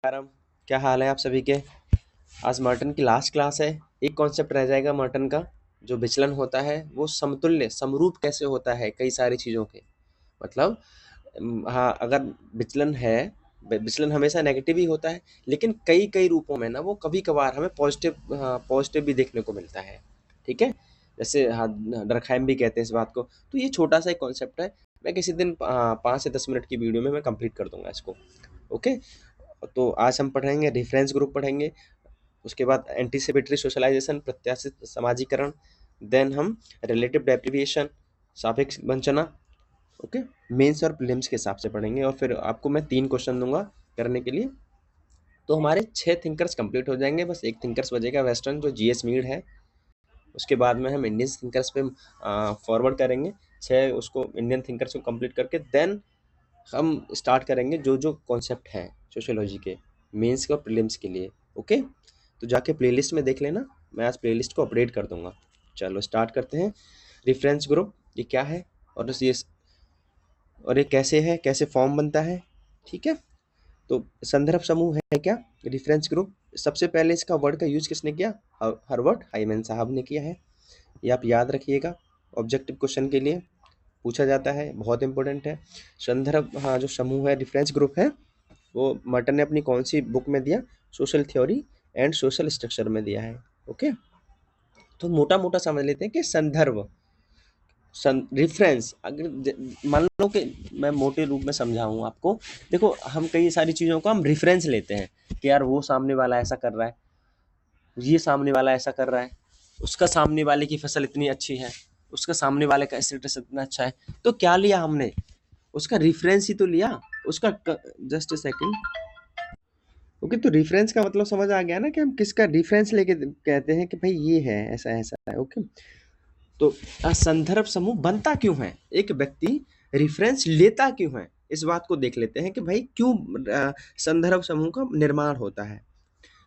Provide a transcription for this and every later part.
नमस्कारम। क्या हाल है आप सभी के। आज मर्टन की लास्ट क्लास है। एक कॉन्सेप्ट रह जाएगा मर्टन का, जो विचलन होता है वो समतुल्य समरूप कैसे होता है कई सारी चीज़ों के। मतलब हाँ, अगर विचलन है, विचलन हमेशा नेगेटिव ही होता है, लेकिन कई कई रूपों में ना वो कभी कभार हमें पॉजिटिव, हाँ पॉजिटिव भी देखने को मिलता है। ठीक है, जैसे हाँ डरखाइम भी कहते हैं इस बात को। तो ये छोटा सा एक कॉन्सेप्ट है, मैं किसी दिन 5 से 10 मिनट की वीडियो में मैं कंप्लीट कर दूंगा इसको। ओके, तो आज हम पढ़ेंगे रेफरेंस ग्रुप पढ़ेंगे, उसके बाद एंटीसिपेटरी सोशलाइजेशन प्रत्याशित समाजीकरण, देन हम रिलेटिव डेप्रिविएशन सापेक्ष वंचना। ओके, मेंस और प्रीलिम्स के हिसाब से पढ़ेंगे और फिर आपको मैं 3 क्वेश्चन दूंगा करने के लिए। तो हमारे 6 थिंकर्स कंप्लीट हो जाएंगे, बस एक थिंकर्स बचेगा वेस्टर्न जो जीएस मीड है। उसके बाद में हम इंडियन थिंकर्स पे फॉरवर्ड करेंगे 6, उसको इंडियन थिंकर्स को कंप्लीट करके देन हम स्टार्ट करेंगे जो जो कॉन्सेप्ट हैं सोशियोलॉजी के मेंस के और प्रीलिम्स के लिए। ओके, तो जाके प्लेलिस्ट में देख लेना, मैं आज प्लेलिस्ट को अपडेट कर दूंगा। चलो स्टार्ट करते हैं। रेफरेंस ग्रुप ये क्या है और ये कैसे है, कैसे फॉर्म बनता है। ठीक है, तो संदर्भ समूह है क्या रेफरेंस ग्रुप। सबसे पहले इसका वर्ड का यूज किसने किया, हर्बर्ट हाइमन साहब ने किया है। ये आप याद रखिएगा, ऑब्जेक्टिव क्वेश्चन के लिए पूछा जाता है, बहुत इंपॉर्टेंट है। संदर्भ, हाँ जो समूह है रेफरेंस ग्रुप है, वो मर्टन ने अपनी कौन सी बुक में दिया, social theory and social structure में दिया है। ओके, तो मोटा मोटा समझ लेते हैं कि संदर्भ रेफरेंस, अगर मान लो कि मैं मोटे रूप में समझाऊँ आपको। देखो, हम कई सारी चीज़ों को हम रेफरेंस लेते हैं कि यार वो सामने वाला ऐसा कर रहा है, ये सामने वाला ऐसा कर रहा है, उसका सामने वाले की फसल इतनी अच्छी है, उसका सामने वाले का स्टेटस इतना अच्छा है। तो क्या लिया हमने, उसका रेफरेंस ही तो लिया, उसका जस्ट सेकंड। ओके, तो रेफरेंस का मतलब समझ आ गया ना कि हम किसका रेफरेंस लेके कहते हैं कि भाई ये है, ऐसा ऐसा है। ओके, तो संदर्भ समूह बनता क्यों है, एक व्यक्ति रेफरेंस लेता क्यों है, इस बात को देख लेते हैं कि भाई क्यों संदर्भ समूह का निर्माण होता है।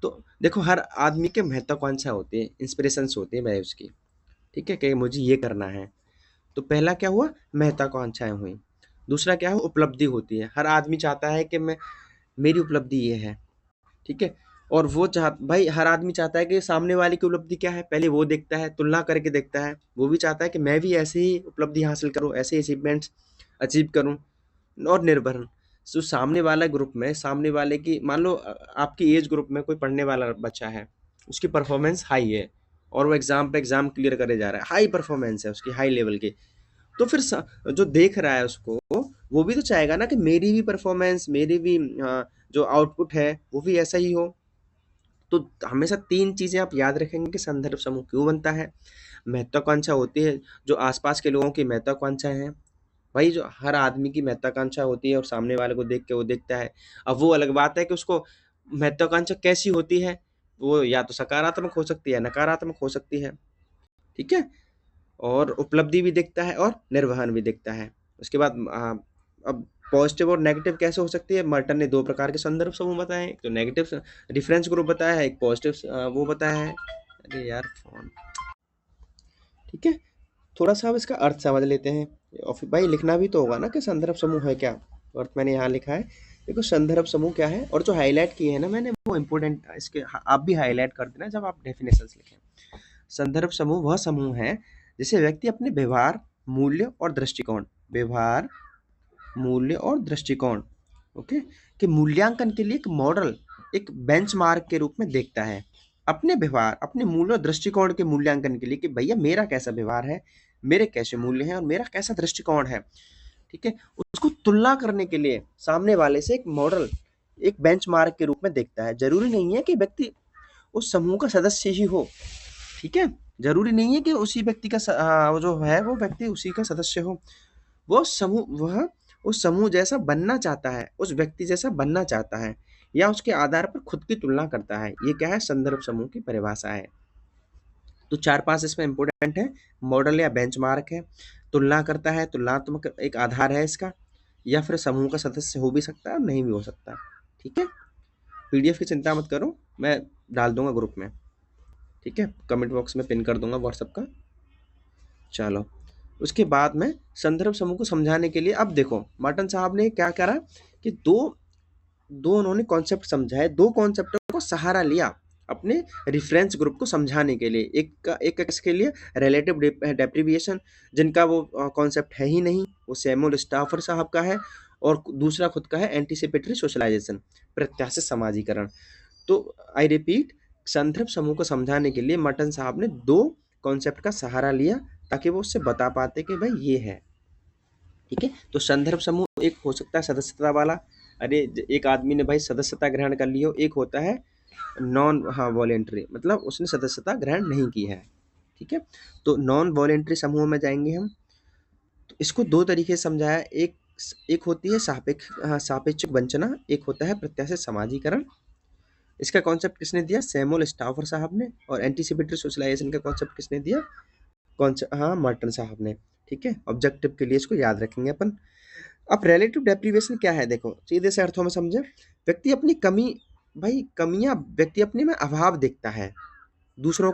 तो देखो, हर आदमी के महत्वाकांक्षा होती है, इंस्पिरेशंस होती है भाई उसकी। ठीक है, कि मुझे ये करना है। तो पहला क्या हुआ, महत्वाकांक्षाएं हुई। दूसरा क्या है, उपलब्धि होती है। हर आदमी चाहता है कि मैं, मेरी उपलब्धि ये है। ठीक है, और वो भाई हर आदमी चाहता है कि सामने वाले की उपलब्धि क्या है, पहले वो देखता है, तुलना करके देखता है। वो भी चाहता है कि मैं भी ऐसे ही उपलब्धि हासिल करूं, ऐसे अचीवमेंट्स अचीव करूं। और निर्भर, जो सामने वाला ग्रुप में, सामने वाले की, मान लो आपकी एज ग्रुप में कोई पढ़ने वाला बच्चा है, उसकी परफॉर्मेंस हाई है और वो एग्जाम पे एग्जाम क्लियर करे जा रहा है, हाई परफॉर्मेंस है उसकी, हाई लेवल की। तो फिर जो देख रहा है उसको, वो भी तो चाहेगा ना कि मेरी भी परफॉर्मेंस, मेरी भी जो आउटपुट है वो भी ऐसा ही हो। तो हमेशा 3 चीजें आप याद रखेंगे कि संदर्भ समूह क्यों बनता है। महत्वाकांक्षा होती है, जो आसपास के लोगों की महत्वाकांक्षा है, भाई जो हर आदमी की महत्वाकांक्षा होती है और सामने वाले को देख के वो देखता है। अब वो अलग बात है कि उसको महत्वाकांक्षा कैसी होती है, वो या तो सकारात्मक हो सकती है, नकारात्मक हो सकती है। ठीक है, और उपलब्धि भी देखता है और निर्वहन भी देखता है। उसके बाद अब पॉजिटिव और नेगेटिव कैसे हो सकती है, मर्टन ने 2 प्रकार के संदर्भ समूह बताए हैं, एक तो नेगेटिव रेफरेंस ग्रुप बताया है, एक पॉजिटिव वो बताया है। अरे यार फोन। ठीक है, थोड़ा सा अब इसका अर्थ समझ लेते हैं, और फिर भाई लिखना भी तो होगा ना कि संदर्भ समूह है क्या। अर्थ मैंने यहाँ लिखा है, देखो संदर्भ समूह क्या है, और जो हाईलाइट किए हैं ना मैंने वो इम्पोर्टेंट, इसके आप भी हाईलाइट कर देना जब आप डेफिनेशंस लिखें। संदर्भ समूह वह समूह है जिसे व्यक्ति अपने व्यवहार, मूल्य और दृष्टिकोण, व्यवहार, मूल्य और दृष्टिकोण, ओके, के मूल्यांकन के लिए एक मॉडल, एक बेंचमार्क के रूप में देखता है। अपने व्यवहार, अपने मूल्य और दृष्टिकोण के मूल्यांकन के लिए कि भैया मेरा कैसा व्यवहार है, मेरे कैसे मूल्य हैं और मेरा कैसा दृष्टिकोण है। ठीक है, उसको तुलना करने के लिए सामने वाले से एक मॉडल, एक बेंचमार्क के रूप में देखता है। जरूरी नहीं है कि व्यक्ति उस समूह का सदस्य ही हो। ठीक है, जरूरी नहीं है कि उसी व्यक्ति का वो जो है वो व्यक्ति उसी का सदस्य हो। वह उस समूह जैसा बनना चाहता है, उस व्यक्ति जैसा बनना चाहता है, या उसके आधार पर खुद की तुलना करता है। ये क्या है, संदर्भ समूह की परिभाषा है। तो 4-5 इसमें इंपॉर्टेंट है। मॉडल या बेंचमार्क है, तुलना करता है, तुलनात्मक एक आधार है इसका, या फिर समूह का सदस्य हो भी सकता है और नहीं भी हो सकता। ठीक है, पीडीएफ की चिंता मत करो, मैं डाल दूंगा ग्रुप में। ठीक है, कमेंट बॉक्स में पिन कर दूंगा व्हाट्सएप का। चलो, उसके बाद में संदर्भ समूह को समझाने के लिए अब देखो मर्टन साहब ने क्या करा कि दो उन्होंने कॉन्सेप्ट समझाए, दो कॉन्सेप्टों को सहारा लिया अपने रेफरेंस ग्रुप को समझाने के लिए। एक किसके लिए, रिलेटिव डेप्रिविएशन, जिनका वो कॉन्सेप्ट है ही नहीं, वो सैमुअल स्टाफर साहब का है, और दूसरा खुद का है एंटीसिपेटरी सोशलाइजेशन, प्रत्याशित समाजीकरण। तो आई रिपीट, संदर्भ समूह को समझाने के लिए मर्टन साहब ने दो कॉन्सेप्ट का सहारा लिया ताकि वो उससे बता पाते कि भाई ये है। ठीक है, तो संदर्भ समूह एक हो सकता है सदस्यता वाला, अरे एक आदमी ने भाई सदस्यता ग्रहण कर लियो, एक होता है नॉन वॉलेंट्री, मतलब उसने सदस्यता ग्रहण नहीं की है। ठीक है, तो नॉन वॉलेंट्री समूह में जाएंगे हम। तो इसको दो तरीके से समझाया, एक होती है सापेक्षिक वंचना, एक होता है प्रत्याशित समाजीकरण। इसका कॉन्सेप्ट किसने दिया, सैमुअल स्टाफर साहब ने, और एंटीसिपेटरी सोशलाइजेशन का कॉन्सेप्ट किसने दिया, मर्टन साहब ने। ठीक है, ऑब्जेक्टिव के लिए इसको याद रखेंगे अपन। अब रिलेटिव डेप्रिवेशन क्या है, देखो सीधे से अर्थों में समझे, व्यक्ति अपनी कमियां व्यक्ति अपने में अभाव देखता है, दूसरों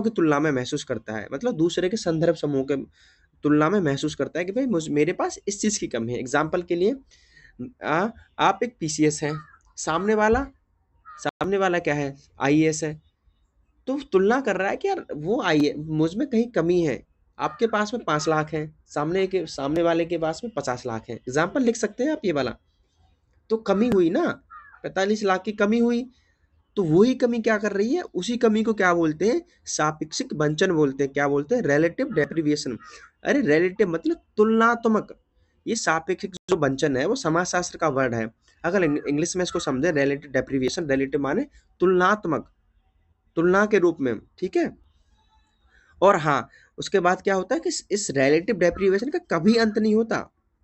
की तुलना में महसूस करता है, मतलब दूसरे के संदर्भ समूह के तुलना में महसूस करता है कि भाई मेरे पास इस चीज की कमी है। एग्जाम्पल के लिए आप एक पीसीएस हैं, सामने वाला क्या है, आईएएस है, तो तुलना कर रहा है कि यार वो आई मुझ में कहीं कमी है, आपके पास में 5 लाख है, सामने वाले के पास में 50 लाख है। एग्जाम्पल लिख सकते हैं आप ये वाला, तो कमी हुई ना, 45 लाख की कमी हुई, तो वही कमी क्या कर रही है, उसी कमी को क्या बोलते हैं, सापेक्षिक वंचन बोलते हैं। क्या बोलते हैं, रिलेटिव डेप्रिविएशन। अरे रिलेटिव मतलब तुलनात्मक, ये सापेक्षिक जो वंचन है वो समाजशास्त्र का वर्ड है। अगर इंग्लिश में इसको समझे, रिलेटिव डेप्रिविएशन, रिलेटिव माने तुलनात्मक, तुलना के रूप में। ठीक है, और हाँ, उसके बाद क्या होता है कि इस रिलेटिव डेप्रिविएशन का कभी अंत नहीं होता।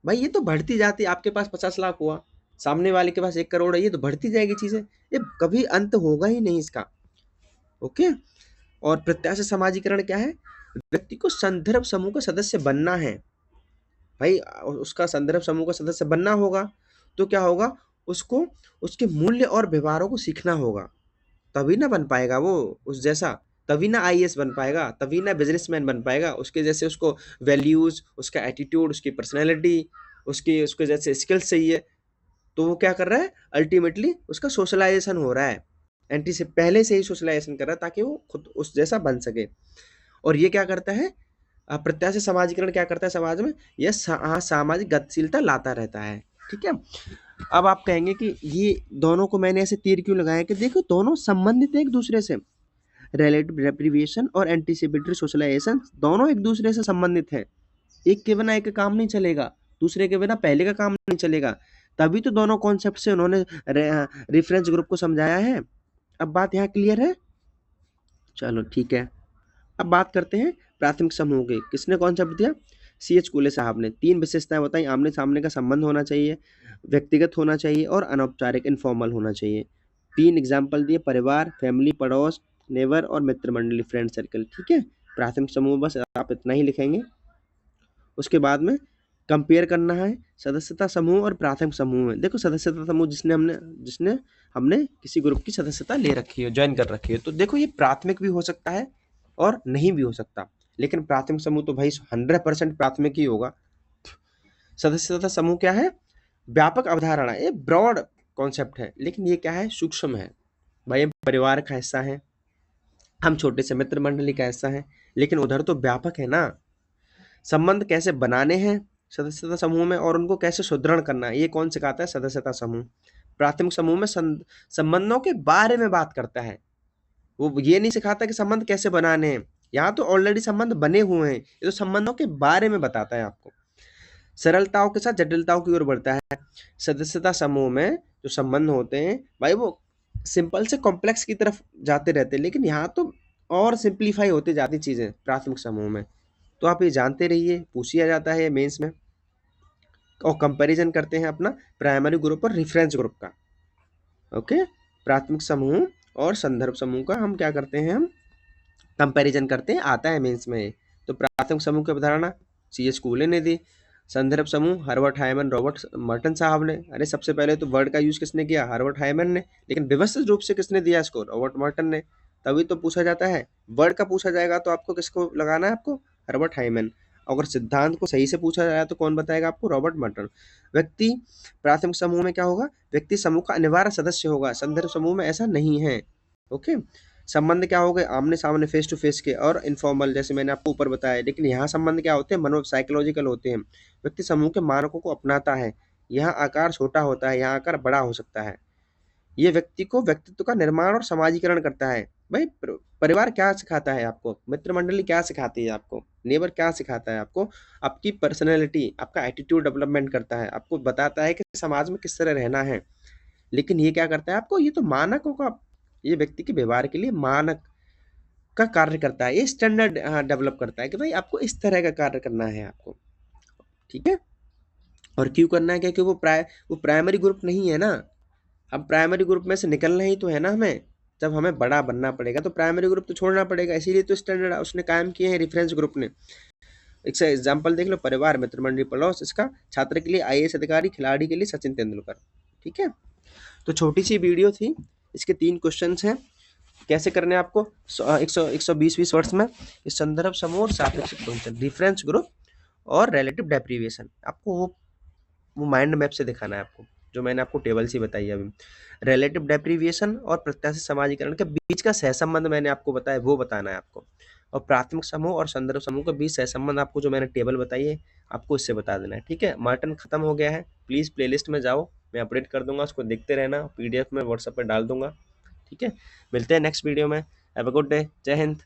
भाई ये तो बढ़ती जाती है, आपके पास 50 लाख हुआ, सामने वाले के पास 1 करोड़ है, ये तो बढ़ती जाएगी चीजें, ये कभी अंत होगा ही नहीं इसका। ओके, और प्रत्याशित समाजीकरण क्या है, व्यक्ति को संदर्भ समूह का सदस्य बनना है। भाई उसका संदर्भ समूह का सदस्य बनना होगा, तो क्या होगा, उसको उसके मूल्य और व्यवहारों को सीखना होगा, तभी ना बन पाएगा वो उस जैसा, तभी ना आईएएस बन पाएगा, तभी ना बिजनेसमैन बन पाएगा। उसके जैसे उसको वैल्यूज, उसका एटीट्यूड, उसकी पर्सनैलिटी, उसके जैसे स्किल्स चाहिए, तो वो क्या कर रहा है, अल्टीमेटली उसका सोशलाइजेशन हो रहा है, एंटी से पहले से ही सोशलाइजेशन कर रहा है ताकि वो खुद उस जैसा बन सके। और ये क्या करता है, प्रत्याशित समाजीकरण क्या करता है समाज में, यह सामाजिक गतिशीलता लाता रहता है। ठीक है, अब आप कहेंगे कि ये दोनों को मैंने ऐसे तीर क्यों लगाया, कि देखो दोनों संबंधित है एक दूसरे से, रिलेटिव डेप्रिविएशन और एंटीसिपेटरी सोशलाइजेशन दोनों एक दूसरे से संबंधित है। एक के बिना एक का काम नहीं चलेगा, दूसरे के बिना पहले का काम नहीं चलेगा, तभी तो दोनों कॉन्सेप्ट से उन्होंने रेफरेंस ग्रुप को समझाया है। अब बात यहाँ क्लियर है, चलो ठीक है। अब बात करते हैं प्राथमिक समूह के, किसने कॉन्सेप्ट दिया, सीएच कूले साहब ने। 3 विशेषताएं बताई, आमने सामने का संबंध होना चाहिए, व्यक्तिगत होना चाहिए, और अनौपचारिक इनफॉर्मल होना चाहिए। 3 एग्जाम्पल दिए, परिवार, फैमिली, पड़ोस, नेबर, और मित्र मंडली, फ्रेंड सर्कल। ठीक है, प्राथमिक समूह बस आप इतना ही लिखेंगे। उसके बाद में कंपेयर करना है सदस्यता समूह और प्राथमिक समूह में। देखो सदस्यता समूह जिसने हमने किसी ग्रुप की सदस्यता ले रखी है, ज्वाइन कर रखी है, तो देखो ये प्राथमिक भी हो सकता है और नहीं भी हो सकता, लेकिन प्राथमिक समूह तो भाई 100% प्राथमिक ही होगा। सदस्यता समूह क्या है, व्यापक अवधारणा, ये ब्रॉड कॉन्सेप्ट है, लेकिन ये क्या है, सूक्ष्म है। भाई हम परिवार का हिस्सा है, हम छोटे से मित्र मंडली का हिस्सा है, लेकिन उधर तो व्यापक है ना। संबंध कैसे बनाने हैं सदस्यता समूह में, और उनको कैसे सुदृढ़ करना है, ये कौन सिखाता है, सदस्यता समूह। प्राथमिक समूह में संबंधों के बारे में बात करता है, वो ये नहीं सिखाता कि संबंध कैसे बनाने हैं, यहाँ तो ऑलरेडी संबंध बने हुए हैं, ये तो संबंधों के बारे में बताता है आपको। सरलताओं के साथ जटिलताओं की ओर बढ़ता है। सदस्यता समूह में जो संबंध होते हैं भाई वो सिंपल से कॉम्प्लेक्स की तरफ जाते रहते हैं, लेकिन यहाँ तो और सिंप्लीफाई होते जाती चीजें प्राथमिक समूह में। तो आप ये जानते रहिए, पूछा जाता है मेंस में। और कंपैरिजन करते हैं अपना प्राइमरी ग्रुप और रेफरेंस ग्रुप का। ओके, प्राथमिक समूह और संदर्भ समूह का हम क्या करते हैं, हम कंपैरिजन करते हैं, आता है मेंस में। तो प्राथमिक समूह की अवधारणा सीएच कूले ने दी, संदर्भ समूह हर्बर्ट हाइमन, रॉबर्ट मर्टन साहब ने। अरे सबसे पहले तो वर्ड का यूज किसने किया, हर्बर्ट हाइमन ने, लेकिन व्यवस्थित रूप से किसने दिया इसको, रॉबर्ट मर्टन ने। तभी तो पूछा जाता है, वर्ड का पूछा जाएगा तो आपको किसको लगाना है, आपको हर्बर्ट हाइमन। अगर सिद्धांत को सही से पूछा जाए तो कौन बताएगा आपको? Robert Merton. व्यक्ति प्राथमिक समूह में क्या होगा? व्यक्ति समूह का अनिवार्य सदस्य होगा, संदर्भ समूह में ऐसा नहीं है। ओके। संबंध क्या हो गए? आमने सामने फेस टू फेस के और इनफॉर्मल, जैसे मैंने आपको ऊपर बताया। लेकिन यहाँ संबंध क्या होते हैं? मनो साइकोलॉजिकल होते हैं। व्यक्ति समूह के मानकों को अपनाता है। यहाँ आकार छोटा होता है, यहाँ आकार बड़ा हो सकता है। ये व्यक्ति को व्यक्तित्व का निर्माण और समाजीकरण करता है। भाई परिवार क्या सिखाता है आपको? मित्र मंडली क्या सिखाती है आपको? नेबर क्या सिखाता है आपको? आपकी पर्सनैलिटी, आपका एटीट्यूड डेवलपमेंट करता है, आपको बताता है कि समाज में किस तरह रहना है। लेकिन ये क्या करता है आपको? ये तो मानकों का, ये व्यक्ति के व्यवहार के लिए मानक का कार्य करता है। ये स्टैंडर्ड डेवलप करता है कि भाई आपको इस तरह का कार्य करना है आपको, ठीक है? और क्यों करना है? क्योंकि वो प्राइमरी ग्रुप नहीं है ना। अब प्राइमरी ग्रुप में से निकलना ही तो है ना हमें। जब हमें बड़ा बनना पड़ेगा तो प्राइमरी ग्रुप तो छोड़ना पड़ेगा, इसीलिए तो स्टैंडर्ड उसने कायम किए हैं रेफरेंस ग्रुप ने। एक से एग्जाम्पल देख लो, परिवार, मित्र मंडली, पड़ोस, इसका छात्र के लिए आईएएस अधिकारी, खिलाड़ी के लिए सचिन तेंदुलकर। ठीक है, तो छोटी सी वीडियो थी, इसके 3 क्वेश्चंस हैं। कैसे करने हैं आपको? 120 वर्ड्स में इस संदर्भ समूह और सापेक्षिक फंक्शन, रेफरेंस ग्रुप और रिलेटिव डेप्रिविएशन, आपको वो माइंड मैप से दिखाना है आपको, जो मैंने आपको टेबल से बताई अभी। रिलेटिव डेप्रिविएशन और प्रत्याशित समाजीकरण के बीच का सहसंबंध मैंने आपको बताया, वो बताना है आपको। और प्राथमिक समूह और संदर्भ समूह के बीच सहसंबंध आपको, जो मैंने टेबल बताई है, आपको इससे बता देना है। ठीक है, मार्टन खत्म हो गया है। प्लीज़ प्लेलिस्ट में जाओ, मैं अपडेट कर दूंगा, उसको देखते रहना, पीडीएफ में व्हाट्सएप पर डाल दूंगा। ठीक है, मिलते हैं नेक्स्ट वीडियो में। हैव अ गुड डे, जय हिंद।